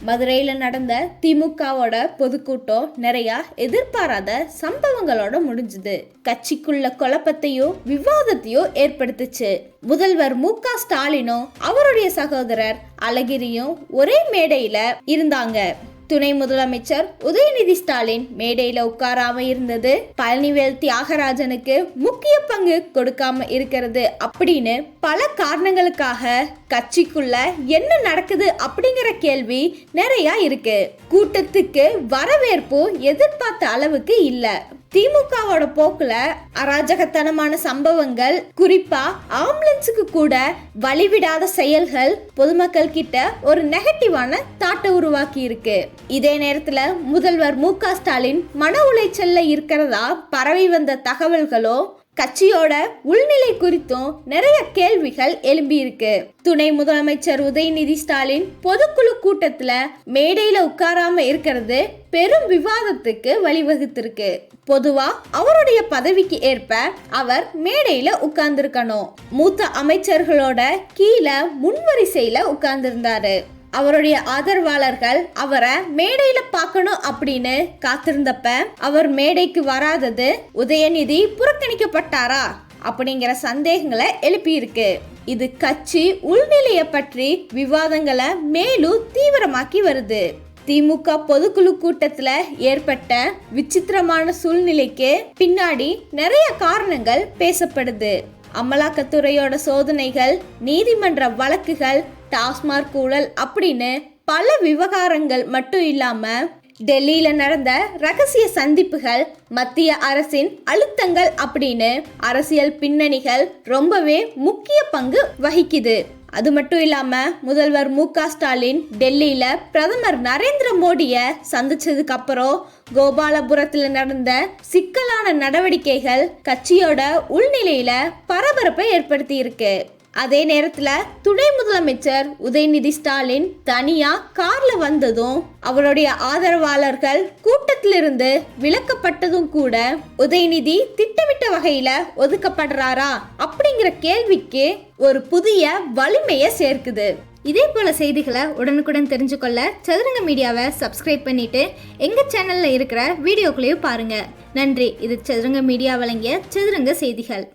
மதுரையில நடந்த திமுகவோட பொதுக்கூட்டம் நிறைய எதிர்பாராத சம்பவங்களோட முடிஞ்சுது. கட்சிக்குள்ள குழப்பத்தையும் விவாதத்தையும் ஏற்படுத்துச்சு. முதல்வர் மு.க. ஸ்டாலினும் அவருடைய சகோதரர் அழகிரியும் ஒரே மேடையில இருந்தாங்க. துணை முதலமைச்சர் உதயநிதி ஸ்டாலின் மேடையில உட்காராம இருந்தது பழனிவேல் தியாகராஜனுக்கு முக்கிய பங்கு கொடுக்காம இருக்கிறது அப்படின்னு பல காரணங்களுக்காக கட்சிக்குள்ள என்ன நடக்குது அப்படிங்கிற கேள்வி நிறைய இருக்கு. கூட்டத்துக்கு வரவேற்பு எதிர்பார்த்த அளவுக்கு இல்ல. திமுகவோட போக்குல அராஜகத்தனமான சம்பவங்கள், குறிப்பா ஆம்புலன்ஸுக்கு கூட வழிவிடாத செயல்கள் பொதுமக்கள் கிட்ட ஒரு நெகட்டிவான தாட்டை உருவாக்கி இருக்கு. இதே நேரத்துல முதல்வர் மு.க. ஸ்டாலின் மன உளைச்சல்ல இருக்கிறதா பரவி வந்த தகவல்களோ கட்சியோட உள்நிலை குறித்தும் நிறைய கேள்விகள் எழும்பி இருக்கு. துணை முதலமைச்சர் உதயநிதி ஸ்டாலின் பொதுக்குழு கூட்டத்துல மேடையில உட்காராம இருக்கிறது பெரும் விவாதத்துக்கு வழிவகுத்திருக்கு. பொதுவா அவருடைய பதவிக்கு ஏற்ப அவர் மேடையில உட்கார்ந்துருக்கணும். மூத்த அமைச்சர்களோட கீழே முன்வரிசையில உட்கார்ந்திருந்தாரு. அவருடைய ஆதரவாளர்கள் அவரை மேடையில பார்க்கணும் அப்படின்னு காத்திருந்தப்ப அவர் மேடைக்கு வராதது உதயநிதி புறக்கணிக்கப்பட்டாரா அப்படிங்கிற சந்தேகங்களை எழுப்பியிருக்கு. இது கட்சி உள்நிலைய பற்றி விவாதங்களை மேலும் தீவிரமாக்கி வருது. திமுக பொதுக்குழு கூட்டத்துல ஏற்பட்ட விசித்திரமான சூழ்நிலைக்கு பின்னாடி நிறைய காரணங்கள் பேசப்படுது. அமலாக்கத்துறையோட சோதனைகள், நீதிமன்ற வழக்குகள், டாஸ்மாக் ஊழல் அப்படின்னு பல விவகாரங்கள் மட்டும் இல்லாம டெல்லியில நடந்த ரகசிய சந்திப்புகள், மத்திய அரசின் அழுத்தங்கள் அப்படின்னு அரசியல் பின்னணிகள் ரொம்பவே முக்கிய பங்கு வகிக்குது. அது மட்டும் இல்லாம முதல்வர் மு.க. ஸ்டாலின் டெல்லியில பிரதமர் நரேந்திர மோடிய சந்திச்சதுக்கு அப்புறம் கோபாலபுரத்துல நடந்த சிக்கலான நடவடிக்கைகள் கட்சியோட உள்நிலையில பரபரப்பை ஏற்படுத்தி இருக்கு. அதே நேரத்துல துணை முதலமைச்சர் உதயநிதி ஸ்டாலின் தனியா கார்ல வந்ததும் அவருடைய ஆதரவாளர்கள் கூட்டத்திலிருந்து விலக்கப்பட்டதும் கூட உதயநிதி திட்டமிட்ட வகையில ஒதுக்கப்படுறாரா அப்படிங்கிற கேள்விக்கு ஒரு புதிய வலிமையை சேர்க்குது. இதே போல செய்திகளை உடனுக்குடன் தெரிஞ்சுக்கொள்ள சதுரங்க மீடியாவை சப்ஸ்கிரைப் பண்ணிட்டு எங்க சேனல்ல இருக்கிற வீடியோக்களையும் பாருங்க. நன்றி. இது சதுரங்க மீடியா வழங்கிய சதுரங்க செய்திகள்.